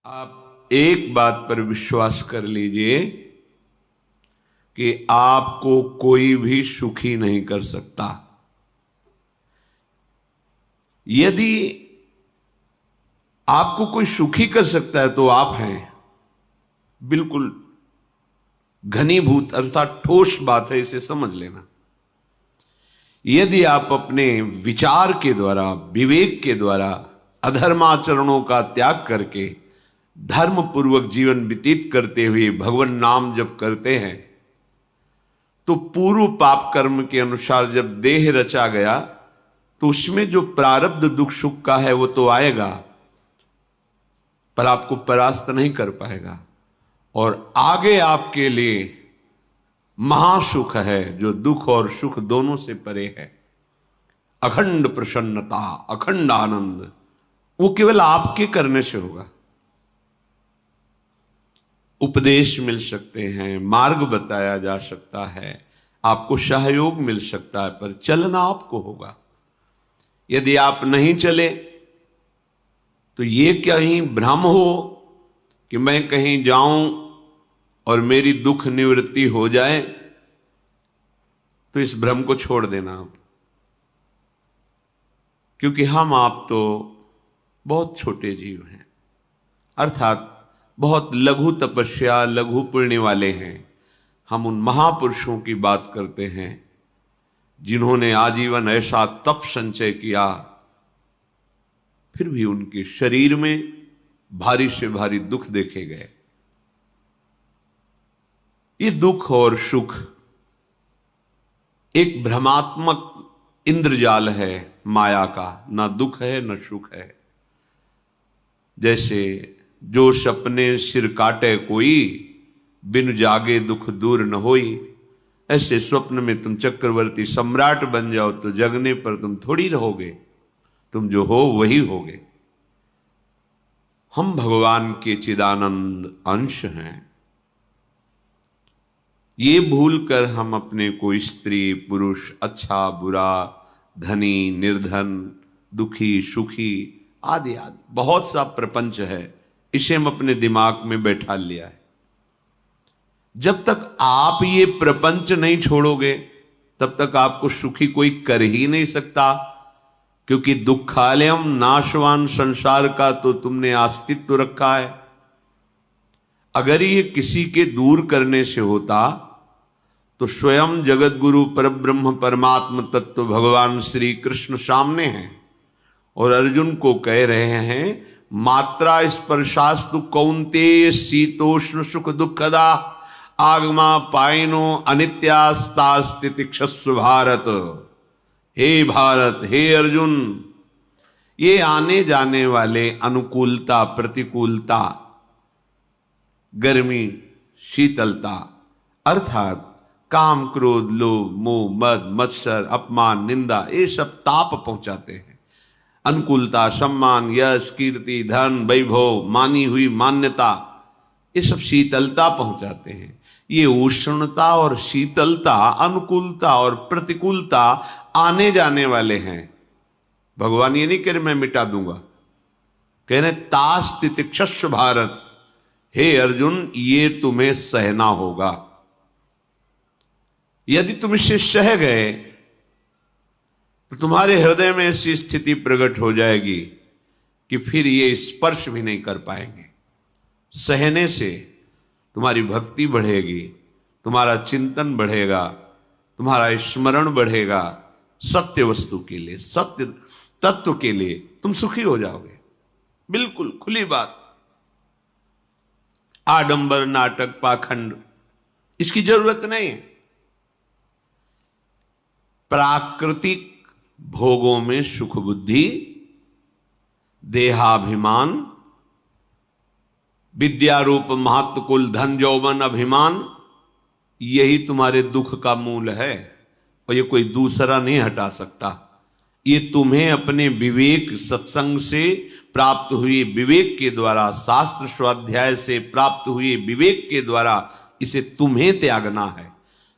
आप एक बात पर विश्वास कर लीजिए कि आपको कोई भी सुखी नहीं कर सकता। यदि आपको कोई सुखी कर सकता है तो आप हैं। बिल्कुल घनीभूत अर्थात ठोस बात है, इसे समझ लेना। यदि आप अपने विचार के द्वारा, विवेक के द्वारा अधर्माचरणों का त्याग करके धर्म पूर्वक जीवन व्यतीत करते हुए भगवान नाम जप करते हैं, तो पूर्व पाप कर्म के अनुसार जब देह रचा गया तो उसमें जो प्रारब्ध दुख सुख का है वो तो आएगा, पर आपको परास्त नहीं कर पाएगा। और आगे आपके लिए महासुख है जो दुख और सुख दोनों से परे है। अखंड प्रसन्नता, अखंड आनंद, वो केवल आपके करने से होगा। उपदेश मिल सकते हैं, मार्ग बताया जा सकता है, आपको सहयोग मिल सकता है, पर चलना आपको होगा। यदि आप नहीं चले तो ये कहीं भ्रम हो कि मैं कहीं जाऊं और मेरी दुख निवृत्ति हो जाए, तो इस भ्रम को छोड़ देना आप। क्योंकि हम आप तो बहुत छोटे जीव हैं, अर्थात बहुत लघु तपस्या, लघु पुण्य वाले हैं। हम उन महापुरुषों की बात करते हैं जिन्होंने आजीवन ऐसा तप संचय किया, फिर भी उनके शरीर में भारी से भारी दुख देखे गए। ये दुख और सुख एक भ्रमात्मक इंद्रजाल है माया का, ना दुख है न सुख है। जैसे जो सपने सिर काटे कोई, बिन जागे दुख दूर न होई। ऐसे स्वप्न में तुम चक्रवर्ती सम्राट बन जाओ तो जगने पर तुम थोड़ी रहोगे, तुम जो हो वही होगे। हम भगवान के चिदानंद अंश हैं। ये भूल कर हम अपने को स्त्री पुरुष, अच्छा बुरा, धनी निर्धन, दुखी सुखी आदि आदि बहुत सा प्रपंच है, इसे हम अपने दिमाग में बैठा लिया है। जब तक आप ये प्रपंच नहीं छोड़ोगे तब तक आपको सुखी कोई कर ही नहीं सकता। क्योंकि दुखालयम नाशवान संसार का तो तुमने अस्तित्व रखा है। अगर ये किसी के दूर करने से होता तो स्वयं जगत गुरु परब्रह्म परमात्म तत्व भगवान श्री कृष्ण सामने हैं और अर्जुन को कह रहे हैं, मात्रा स्पर्शास्तु कौन्तेय शीतोष्ण सुख दुखदा आगमा पायनो अनित्यास्तास्तितिक्षस्व भारत। हे भारत, हे अर्जुन, ये आने जाने वाले अनुकूलता प्रतिकूलता, गर्मी शीतलता, अर्थात काम क्रोध लोभ मोह मद मत्सर अपमान निंदा, ये सब ताप पहुंचाते हैं। अनुकूलता सम्मान यश कीर्ति धन वैभव, मानी हुई मान्यता, ये सब शीतलता पहुंचाते हैं। ये उष्णता और शीतलता, अनुकूलता और प्रतिकूलता आने जाने वाले हैं। भगवान ये नहीं कह रहे मैं मिटा दूंगा, कह रहे तास तितिक्षस्व भारत। हे अर्जुन, ये तुम्हें सहना होगा। यदि तुम इसे सह गए तो तुम्हारे हृदय में ऐसी स्थिति प्रकट हो जाएगी कि फिर ये स्पर्श भी नहीं कर पाएंगे। सहने से तुम्हारी भक्ति बढ़ेगी, तुम्हारा चिंतन बढ़ेगा, तुम्हारा स्मरण बढ़ेगा। सत्य वस्तु के लिए, सत्य तत्व के लिए तुम सुखी हो जाओगे। बिल्कुल खुली बात। आडंबर नाटक पाखंड इसकी जरूरत नहीं है। प्राकृतिक भोगों में सुख बुद्धि, देहाभिमान, विद्यारूप महत्व कुल धन यौवन अभिमान, यही तुम्हारे दुख का मूल है और ये कोई दूसरा नहीं हटा सकता। ये तुम्हें अपने विवेक सत्संग से प्राप्त हुए विवेक के द्वारा, शास्त्र स्वाध्याय से प्राप्त हुए विवेक के द्वारा इसे तुम्हें त्यागना है।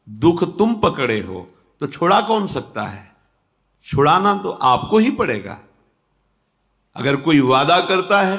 दुख तुम पकड़े हो तो छोड़ा कौन सकता है? छुड़ाना तो आपको ही पड़ेगा। अगर कोई वादा करता है